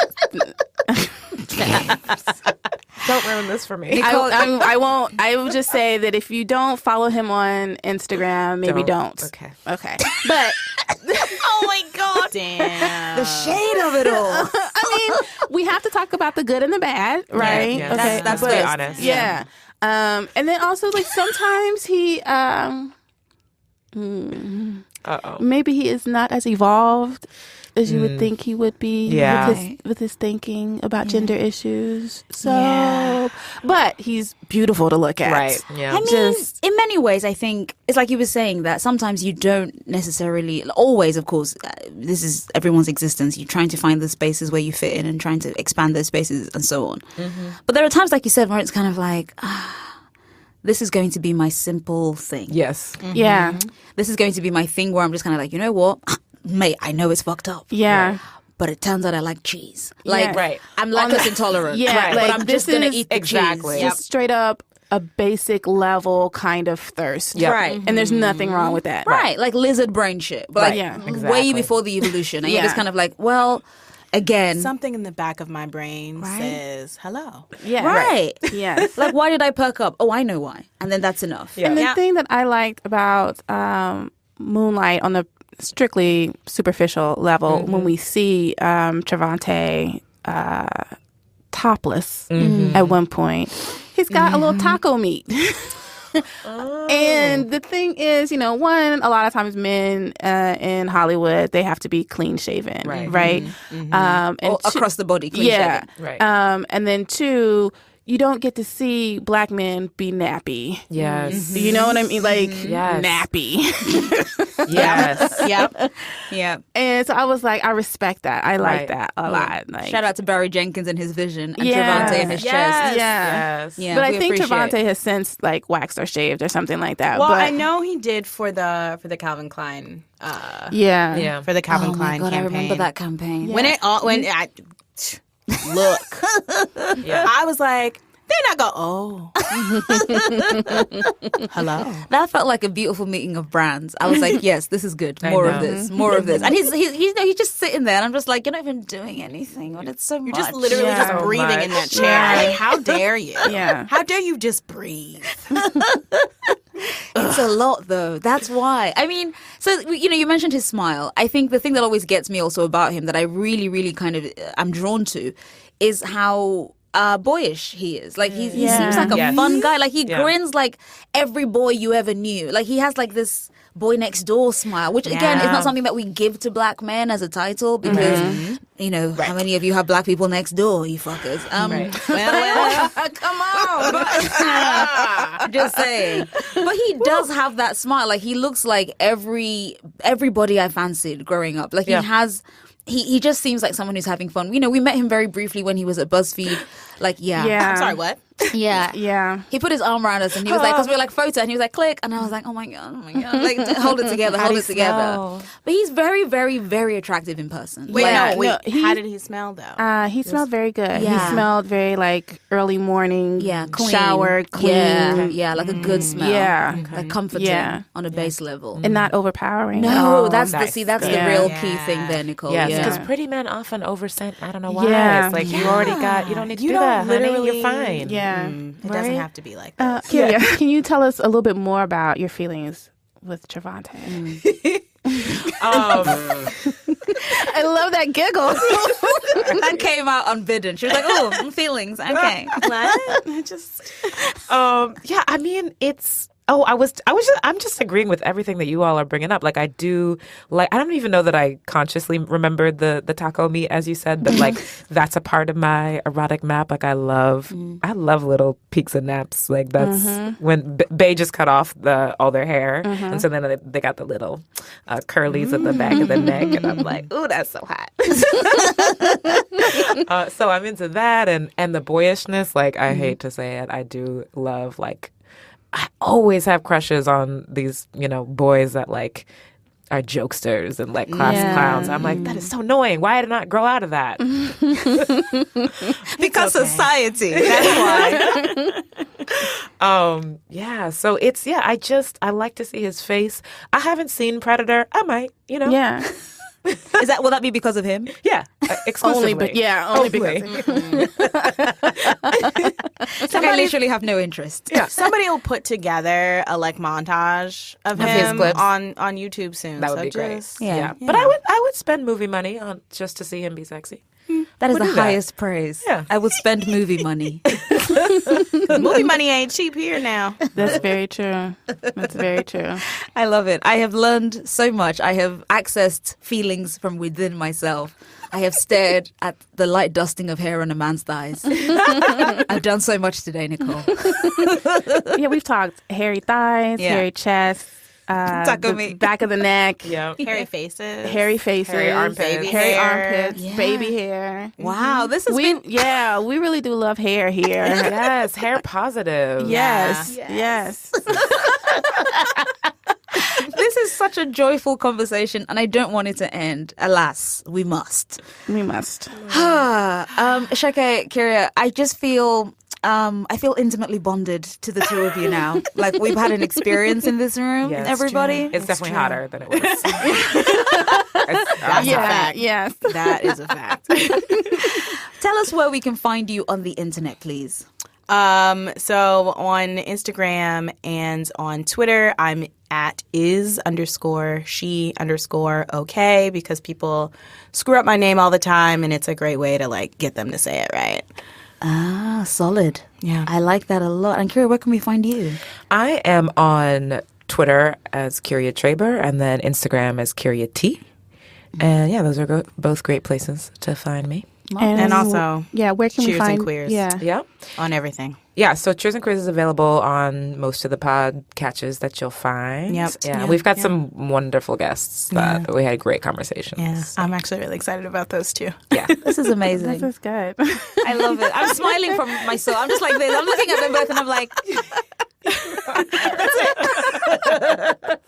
Don't ruin this for me. I won't. I will just say that if you don't follow him on Instagram, maybe don't. Okay. Okay. But Oh my god. Damn. The shade of it all. I mean, we have to talk about the good and the bad, right? Yeah. Okay. That's but- to be honest. Yeah. And then also sometimes he Uh-oh. maybe he is not as evolved as you would think he would be Yeah. with his thinking about gender issues. So, but he's beautiful to look at. Right. Yeah. I mean, in many ways, I think it's like you were saying that sometimes you don't necessarily, always, of course, this is everyone's existence. You're trying to find the spaces where you fit in and trying to expand those spaces and so on. But there are times, like you said, where it's kind of like, this is going to be my simple thing. Yes. Yeah. This is going to be my thing where I'm just kind of like, you know what? Mate, I know it's fucked up. Yeah. But it turns out I like cheese. Like, Right. I'm lactose intolerant. Yeah, Right. like, But I'm just going to this is eat the exactly. cheese. Just straight up a basic level kind of thirst. Yep. Right. And there's nothing wrong with that. Right. Like lizard brain shit. But Right. like, Yeah. way Exactly. before the evolution. And you're Yeah. just kind of like, well, again. Something in the back of my brain says hello. Yeah. Right. Yes. Like, why did I perk up? Oh, I know why. And then that's enough. Yeah. And the thing that I liked about Moonlight on the strictly superficial level, when we see Trevante topless at one point, he's got a little taco meat. And the thing is, you know, one, a lot of times men in Hollywood, they have to be clean shaven, right? And Or two- across the body. Clean yeah. shaven. Right. And then two, you don't get to see black men be nappy. Yes. You know what I mean? Like Yes. nappy. Yes. Yep. Yeah. And so I was like, I respect that. I like Right. that a lot. Like, Shout out to Barry Jenkins and his vision and Yeah. Trevante and his Yes. chest. Yeah. Yes. Yeah, but I we think appreciate Trevante has since like waxed or shaved or something like that. Well, but, I know he did for the Calvin Klein Yeah. Yeah. for the Calvin Oh my Klein God, campaign. I remember that campaign. When I look, I was like, they're not going. Oh, hello. That felt like a beautiful meeting of brands. I was like, yes, this is good. More of know. this. More of this. And he's you know, he's just sitting there and I'm just like, you're not even doing anything. But it's so You're much. just literally Yeah. just So breathing in that much. chair. Yeah. Like, how dare you? Yeah. How dare you just breathe? It's a lot, though. That's why. I mean, so, you know, you mentioned his smile. I think the thing that always gets me also about him that I really, really kind of I'm drawn to is how boyish he is. Like, he seems like a Yes. fun guy. Like, he Yeah. grins like every boy you ever knew. Like, he has like this boy next door smile, which again is Yeah. not something that we give to black men as a title because, you know, how many of you have black people next door, you fuckers? Well, Come on. Just saying. But he does have that smile. Like he looks like everybody I fancied growing up. Like he has he just seems like someone who's having fun. You know, we met him very briefly when he was at BuzzFeed. Like, Yeah. I'm sorry, what? Yeah. Yeah. He put his arm around us and he was like, because we were like, photo. And he was like, click. And I was like, oh my God. Like, hold it together, hold it together. smell? But he's very, very, very attractive in person. Wait, Yeah, no, wait. no, he- how did he smell though? He smelled very good. Yeah. He smelled very like early morning, Yeah, clean. shower, clean. Yeah, like a good smell. Yeah. Like comforting Yeah. on a base level. And not overpowering. at No, all. that's nice. the Yeah. real key thing there, Nicole. Yes, Yeah. because pretty men often overscent. I don't know why. Yeah. It's like you already got. You don't need to You do don't that, honey. literally- You're fine. Yeah. It doesn't have to be like that. Kyria, can you tell us a little bit more about your feelings with Trevante? I love that giggle. That came out unbidden. She was like, "Oh, feelings, okay." What? I just Yeah, I mean, it's. I'm just agreeing with everything that you all are bringing up. Like, I do, like, I don't even know that I consciously remembered the taco meat, as you said, but like, that's a part of my erotic map. Like, I love little peeks and naps. Like, that's when Bay just cut off all their hair, and so then they got the little curlies at the back of the neck, and I'm like, ooh, that's so hot. So I'm into that, and the boyishness. Like, I hate to say it, I do love, like, I always have crushes on these, you know, boys that like are jokesters and like class clowns. I'm like, that is so annoying. Why did I not grow out of that? because society. That's why. Yeah. So it's I like to see his face. I haven't seen Predator. I might, you know. Yeah. Will that be because of him? Yeah. Exclusively. Only because. I literally have no interest. Yeah. Somebody will put together a like montage of his him clips. on YouTube soon. That would So be great. just- Yeah. But I would spend movie money on just to see him be sexy. That is We'll the do that. highest praise. Yeah. I would spend movie money. Movie money ain't cheap here now. That's very true. That's very true. I love it. I have learned so much. I have accessed feelings from within myself. I have stared at the light dusting of hair on a man's thighs. I've done so much today, Nicole. Yeah, we've talked hairy thighs, Yeah. hairy chest, Taco the me. back of the neck, Yeah. Hairy faces. hairy faces, Hairy armpits. Baby hairy hair. armpits, Yeah. baby hair. Wow, this has We been we really do love hair here. Yes, hair positive. Yes, Yeah. yes. this is such a joyful conversation, and I don't want it to end. Alas, we must. We must. Shake, Kyria, I just feel I feel intimately bonded to the two of you now. Like we've had an experience in this room, Yes, everybody. It's definitely hotter than it was. That's a fact. Yes. That is a fact. Tell us where we can find you on the internet, please. So on Instagram and on Twitter, I'm at is_she_okay because people screw up my name all the time, and it's a great way to like get them to say it right. Ah, solid. Yeah. I like that a lot. And Kyria, where can we find you? I am on Twitter as Kyria Traber and then Instagram as Kyria T. And yeah, those are both great places to find me. And also, yeah, where can we Cheers and find Queers. Yeah. Yeah. on everything. Yeah, so Cheers and Queers is available on most of the podcatchers that you'll find. Yep. Yeah, Yep. we've got some wonderful guests that we had great conversations. Yeah, I'm actually really excited about those too. Yeah. This is amazing. This is good. I love it. I'm smiling from my soul. I'm just like this. I'm looking at them both and I'm like,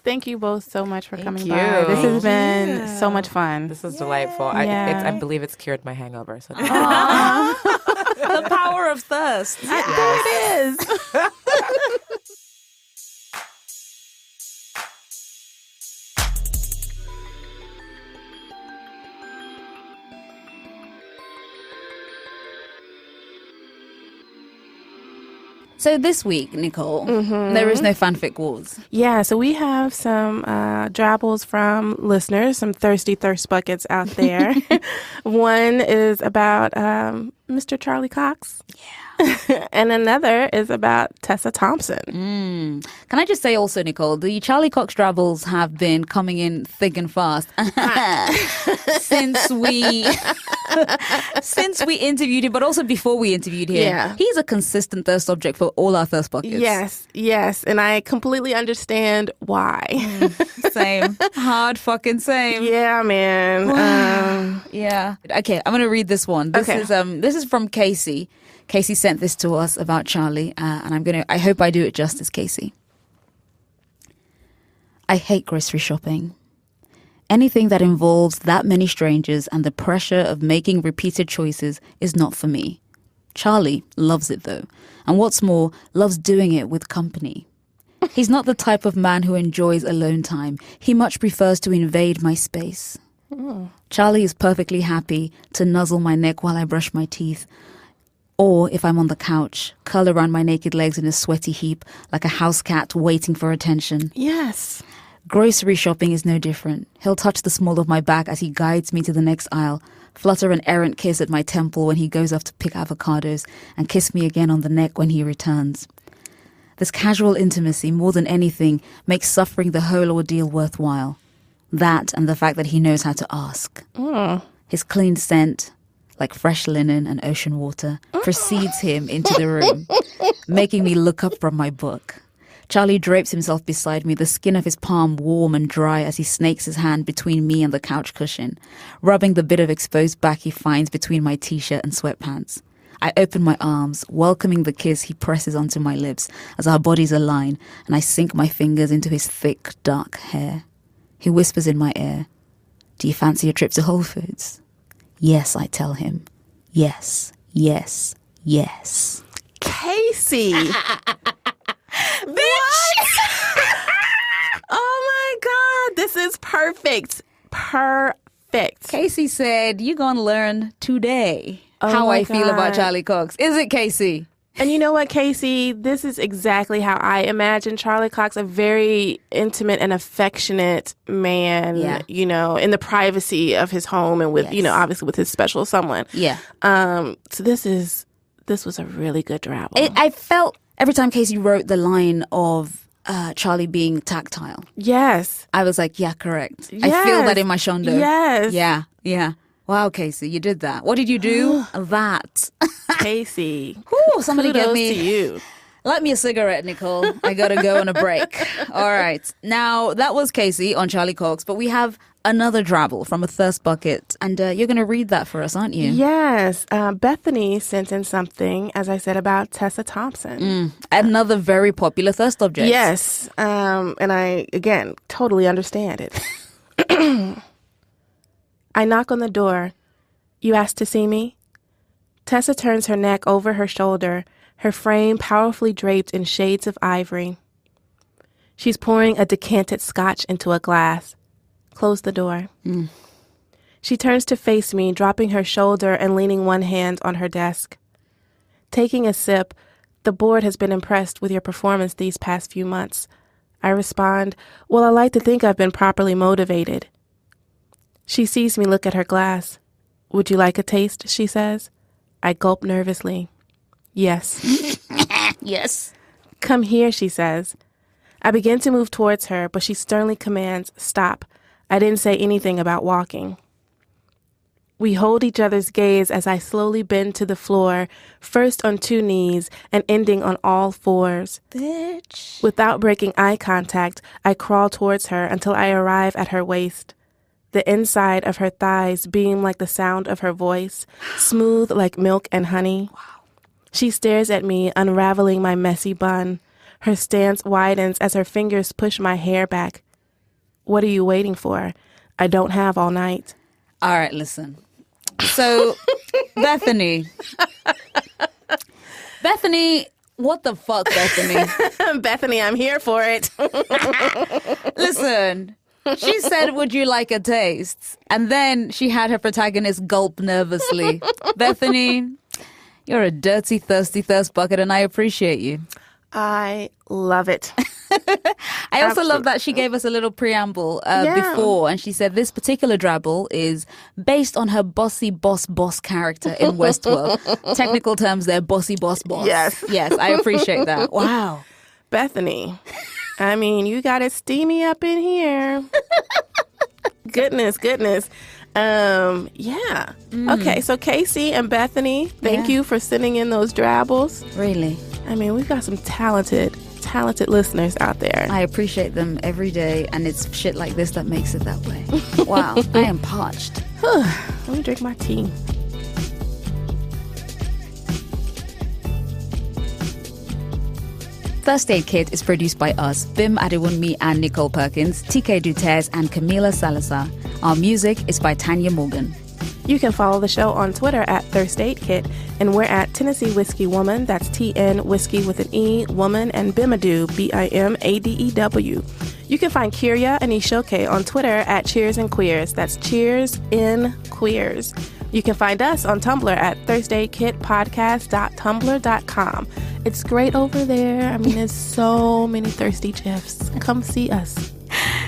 Thank you both so much for coming you. by. This has been so much fun. This is delightful. Yeah. I believe it's cured my hangover. So the power of thirst. There it is. So this week, Nicole, there is no fanfic wars. Yeah, so we have some drabbles from listeners, some thirsty thirst buckets out there. One is about Mr. Charlie Cox. Yeah. And another is about Tessa Thompson. Can I just say also, Nicole, the Charlie Cox drabbles have been coming in thick and fast since we interviewed him, but also before we interviewed him. Yeah. He's a consistent thirst object for all our thirst buckets. Yes. And I completely understand why. Same. Hard fucking same. Yeah, man. Yeah. Okay, I'm going to read this one. This Okay. is from Casey. Casey sent this to us about Charlie, and I hope I do it justice, Casey. I hate grocery shopping. Anything that involves that many strangers and the pressure of making repeated choices is not for me. Charlie loves it though, and what's more, loves doing it with company. He's not the type of man who enjoys alone time. He much prefers to invade my space. Charlie is perfectly happy to nuzzle my neck while I brush my teeth, or if I'm on the couch, curl around my naked legs in a sweaty heap like a house cat waiting for attention. Yes. Grocery shopping is no different. He'll touch the small of my back as he guides me to the next aisle, flutter an errant kiss at my temple when he goes off to pick avocados, and kiss me again on the neck when he returns. This casual intimacy, more than anything, makes suffering the whole ordeal worthwhile. That and the fact that he knows how to ask. His clean scent, like fresh linen and ocean water, precedes him into the room, making me look up from my book. Charlie drapes himself beside me, the skin of his palm warm and dry as he snakes his hand between me and the couch cushion, rubbing the bit of exposed back he finds between my t-shirt and sweatpants. I open my arms, welcoming the kiss he presses onto my lips as our bodies align, and I sink my fingers into his thick, dark hair. He whispers in my ear, "Do you fancy a trip to Whole Foods?" Yes, I tell him. Yes, yes, yes. Casey. Oh my God. This is perfect. Perfect. Casey said, "You gonna learn today Oh how my I feel about God. Charlie Cox." Is it, Casey? And you know what, Casey? This is exactly how I imagine Charlie Cox, a very intimate and affectionate man, you know, in the privacy of his home and with, you know, obviously with his special someone. Yeah. So this was a really good drabble. I felt every time Casey wrote the line of Charlie being tactile. Yes. I was like, yeah, correct. Yes. I feel that in my shondo. Yes. Yeah, yeah. Wow, Casey, you did that. What did you do? That. Casey. Ooh, somebody kudos get me. to you. Light me a cigarette, Nicole. I gotta go on a break. All right. Now, that was Casey on Charlie Cox, but we have another drabble from a thirst bucket, and you're gonna read that for us, aren't you? Yes. Bethany sent in something, as I said, about Tessa Thompson. Another very popular thirst object. Yes. And I, again, totally understand it. I knock on the door. You asked to see me? Tessa turns her neck over her shoulder, her frame powerfully draped in shades of ivory. She's pouring a decanted scotch into a glass. Close the door. She turns to face me, dropping her shoulder and leaning one hand on her desk. Taking a sip, the board has been impressed with your performance these past few months. I respond, well, I like to think I've been properly motivated. She sees me look at her glass. Would you like a taste, she says. I gulp nervously. Yes. Yes. Come here, she says. I begin to move towards her, but she sternly commands, stop. I didn't say anything about walking. We hold each other's gaze as I slowly bend to the floor, first on 2 knees and ending on all 4s. Bitch. Without breaking eye contact, I crawl towards her until I arrive at her waist. The inside of her thighs beam like the sound of her voice, smooth like milk and honey. Wow. She stares at me, unraveling my messy bun. Her stance widens as her fingers push my hair back. What are you waiting for? I don't have all night. All right, listen. So, Bethany. Bethany, what the fuck, Bethany? Bethany, I'm here for it. Listen. She said, would you like a taste? And then she had her protagonist gulp nervously. Bethany, you're a dirty, thirsty thirst bucket, and I appreciate you. I love it. I also love that she gave us a little preamble before, and she said this particular drabble is based on her bossy boss character in Westworld. Technical terms there, bossy boss. Yes. Yes, I appreciate that. Wow. Bethany, I mean, you got it steamy up in here. Goodness. Yeah. Okay, so Casey and Bethany, thank you for sending in those drabbles. Really? I mean, we've got some talented listeners out there. I appreciate them every day, and it's shit like this that makes it that way. Wow, I am parched. Let me drink my tea. First Aid Kit is produced by us, Bim Adewunmi and Nicole Perkins, TK Dutez and Camila Salazar. Our music is by Tanya Morgan. You can follow the show on Twitter at Thirst Aid Kit, and we're at Tennessee Whiskey Woman, that's TN Whiskey with an E, Woman, and Bimadu, BIMADEW. You can find Kyria and Ishoke on Twitter at Cheers and Queers, that's Cheers in Queers. You can find us on Tumblr at thirstaidkitpodcast.tumblr.com. It's great over there. I mean, there's so many thirsty GIFs. Come see us.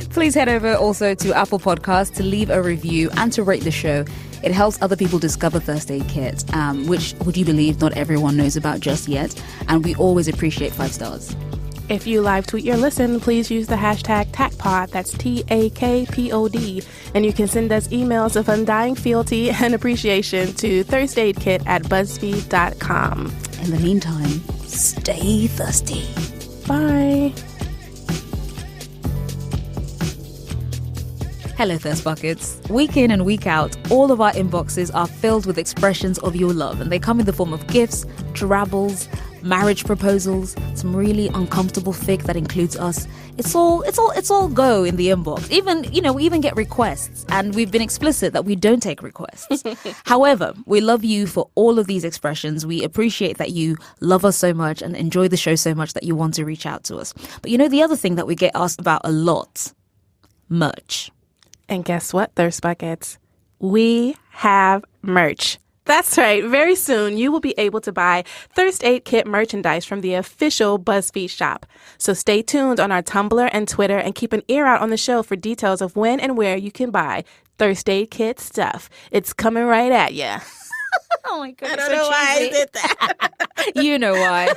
Please head over also to Apple Podcasts to leave a review and to rate the show. It helps other people discover Thirst Aid Kit, which, would you believe, not everyone knows about just yet. And we always appreciate 5 stars. If you live tweet your listen, please use the hashtag TACPOD, that's TAKPOD, and you can send us emails of undying fealty and appreciation to thirstaidkit@buzzfeed.com. In the meantime, stay thirsty. Bye. Hello, Thirst Buckets. Week in and week out, all of our inboxes are filled with expressions of your love, and they come in the form of gifts, drabbles, marriage proposals, some really uncomfortable fic that includes us. It's all go in the inbox. Even, we even get requests, and we've been explicit that we don't take requests. However, we love you for all of these expressions. We appreciate that you love us so much and enjoy the show so much that you want to reach out to us. But the other thing that we get asked about a lot, merch. And guess what, Thirst Buckets? We have merch. That's right. Very soon, you will be able to buy Thirst Aid Kit merchandise from the official BuzzFeed shop. So stay tuned on our Tumblr and Twitter and keep an ear out on the show for details of when and where you can buy Thirst Aid Kit stuff. It's coming right at you. Oh my God. I don't know why I did that. You know why.